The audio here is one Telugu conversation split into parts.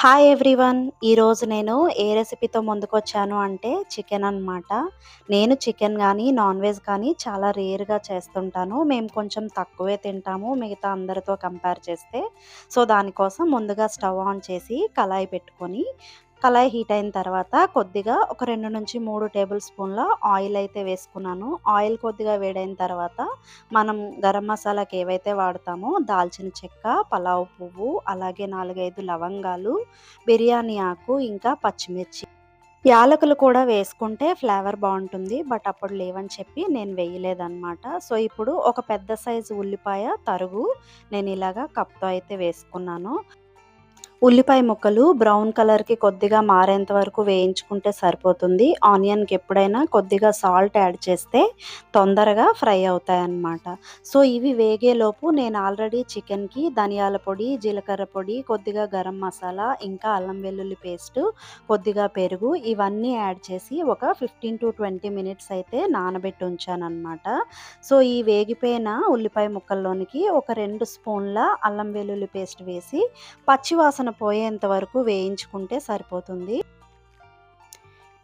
Hi everyone. ఈరోజు నేను ఏ రెసిపీతో ముందుకొచ్చాను అంటే చికెన్ అనమాట. నేను చికెన్ గానీ, నాన్ వెజ్ కానీ చాలా రేర్‌గా చేస్తుంటాను. మేము కొంచెం తక్కువే తింటాము మిగతా అందరితో కంపేర్ చేస్తే. సో, దానికోసం ముందుగా స్టవ్ ఆన్ చేసి కళాయి పెట్టుకొని, కళాయి హీట్ అయిన తర్వాత కొద్దిగా ఒక 2-3 టేబుల్ స్పూన్ల ఆయిల్ అయితే వేసుకున్నాను. ఆయిల్ కొద్దిగా వేడైన తర్వాత మనం గరం మసాలాకి ఏవైతే వాడతామో దాల్చిన చెక్క, పలావ్ పువ్వు, అలాగే 4, 5 లవంగాలు, బిర్యానీ ఆకు, ఇంకా పచ్చిమిర్చి. యాలకులు కూడా వేసుకుంటే ఫ్లేవర్ బావుంటుంది. బట్ అప్పుడు లేవని చెప్పి నేను వేయలేదనమాట. సో, ఇప్పుడు ఒక పెద్ద సైజు ఉల్లిపాయ తరుగు నేను ఇలాగా కప్‌తో అయితే వేసుకున్నాను. ఉల్లిపాయ ముక్కలు బ్రౌన్ కలర్‌కి కొద్దిగా మారేంత వరకు వేయించుకుంటే సరిపోతుంది. ఆనియన్‌కి ఎప్పుడైనా కొద్దిగా సాల్ట్ యాడ్ చేస్తే తొందరగా ఫ్రై అవుతాయన్నమాట. సో, ఇవి వేగేలోపు నేను ఆల్రెడీ చికెన్‌కి ధనియాల పొడి, జీలకర్ర పొడి, కొద్దిగా గరం మసాలా, ఇంకా అల్లం వెల్లుల్లి పేస్టు, కొద్దిగా పెరుగు ఇవన్నీ యాడ్ చేసి ఒక 15-20 మినిట్స్ అయితే నానబెట్టి ఉంచానన్నమాట. సో, ఈ వేగిపోయిన ఉల్లిపాయ ముక్కల్లోనికి ఒక 2 స్పూన్ల అల్లం వెల్లుల్లి పేస్ట్ వేసి పచ్చివాసన పోయేంత వరకు వేయించుకుంటే సరిపోతుంది.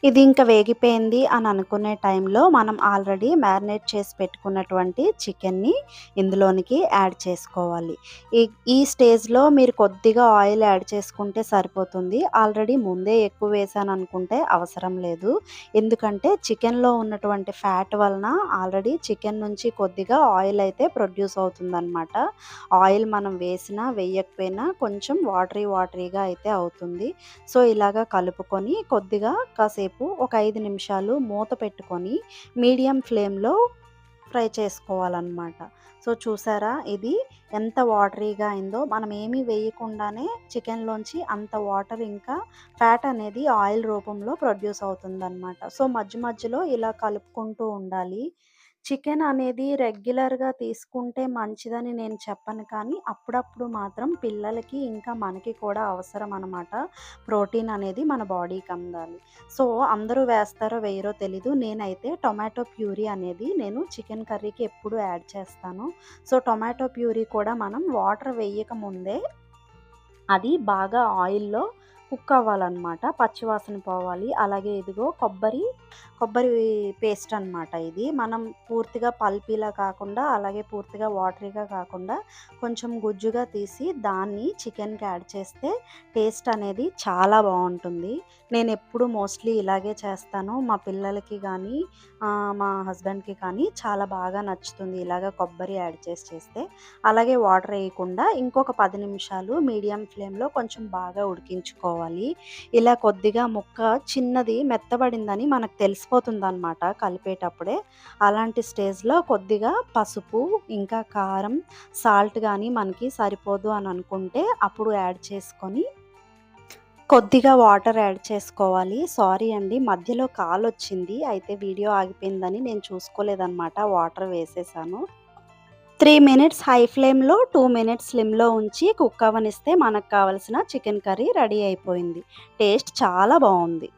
ఇది ఇంకా వేగిపోయింది అని అనుకునే టైంలో మనం ఆల్రెడీ మ్యారినేట్ చేసి పెట్టుకున్నటువంటి చికెన్ని ఇందులోనికి యాడ్ చేసుకోవాలి. ఈ ఈ స్టేజ్‌లో మీరు కొద్దిగా ఆయిల్ యాడ్ చేసుకుంటే సరిపోతుంది. ఆల్రెడీ ముందే ఎక్కువ వేసాను అనుకుంటే అవసరం లేదు. ఎందుకంటే చికెన్‌లో ఉన్నటువంటి ఫ్యాట్ వలన ఆల్రెడీ చికెన్ నుంచి కొద్దిగా ఆయిల్ అయితే ప్రొడ్యూస్ అవుతుందనమాట. ఆయిల్ మనం వేసినా వేయకపోయినా కొంచెం వాటరీగా అయితే అవుతుంది. సో, ఇలాగా కలుపుకొని కొద్దిగా కాసేపు ఒక 5 నిమిషాలు మూత పెట్టుకొని మీడియం ఫ్లేమ్‌లో ఫ్రై చేసుకోవాలన్నమాట. సో, చూసారా ఇది ఎంత వాటరీగా అయిందో. మనం ఏమీ వేయకుండానే చికెన్‌లోంచి అంత వాటర్ ఇంకా ఫ్యాట్ అనేది ఆయిల్ రూపంలో ప్రొడ్యూస్ అవుతుందన్నమాట. సో, మధ్య మధ్యలో ఇలా కలుపుకుంటూ ఉండాలి. చికెన్ అనేది రెగ్యులర్‌గా తీసుకుంటే మంచిదని నేను చెప్పను కానీ, అప్పుడప్పుడు మాత్రం పిల్లలకి ఇంకా మనకి కూడా అవసరం అనమాట. ప్రోటీన్ అనేది మన బాడీకి అందాలి. సో, అందరూ వేస్తారో వేయరో తెలీదు. నేనైతే టొమాటో ప్యూరీ అనేది నేను చికెన్ కర్రీకి ఎప్పుడూ యాడ్ చేస్తాను. సో, టొమాటో ప్యూరీ కూడా మనం వాటర్ వేయక ముందే అది బాగా ఆయిల్‌లో కుక్ అవ్వాలన్నమాట. పచ్చివాసన పోవాలి. అలాగే ఇదిగో కొబ్బరి పేస్ట్ అనమాట ఇది. మనం పూర్తిగా పల్పీలా కాకుండా, అలాగే పూర్తిగా వాటరీగా కాకుండా కొంచెం గుజ్జుగా తీసి దాన్ని చికెన్‌కి యాడ్ చేస్తే టేస్ట్ అనేది చాలా బావుంటుంది. నేనెప్పుడు మోస్ట్‌లీ ఇలాగే చేస్తాను. మా పిల్లలకి గానీ, మా హస్బెండ్‌కి కానీ చాలా బాగా నచ్చుతుంది ఇలాగ కొబ్బరి యాడ్ చేస్తే. అలాగే వాటర్ వేయకుండా ఇంకొక 10 నిమిషాలు మీడియం ఫ్లేమ్‌లో కొంచెం బాగా ఉడికించుకోవాలి. ఇలా కొద్దిగా ముక్క చిన్నది మెత్తబడిందని మనకు తెలిసిపోతుందనమాట కలిపేటప్పుడే. అలాంటి స్టేజ్‌లో కొద్దిగా పసుపు, ఇంకా కారం, సాల్ట్ గానీ మనకి సరిపోదు అని అనుకుంటే అప్పుడు యాడ్ చేసుకొని కొద్దిగా వాటర్ యాడ్ చేసుకోవాలి. సారీ అండి, మధ్యలో కాలొచ్చింది. అయితే వీడియో ఆగిపోయిందని నేను చూసుకోలేదనమాట. వాటర్ వేసేసాను. 3 మినిట్స్ హై ఫ్లేమ్‌లో, 2 మినిట్స్ స్లిమ్‌లో ఉంచి కుక్ అవ్వనిస్తే మనకు కావాల్సిన చికెన్ కర్రీ రెడీ అయిపోయింది. టేస్ట్ చాలా బావుంది.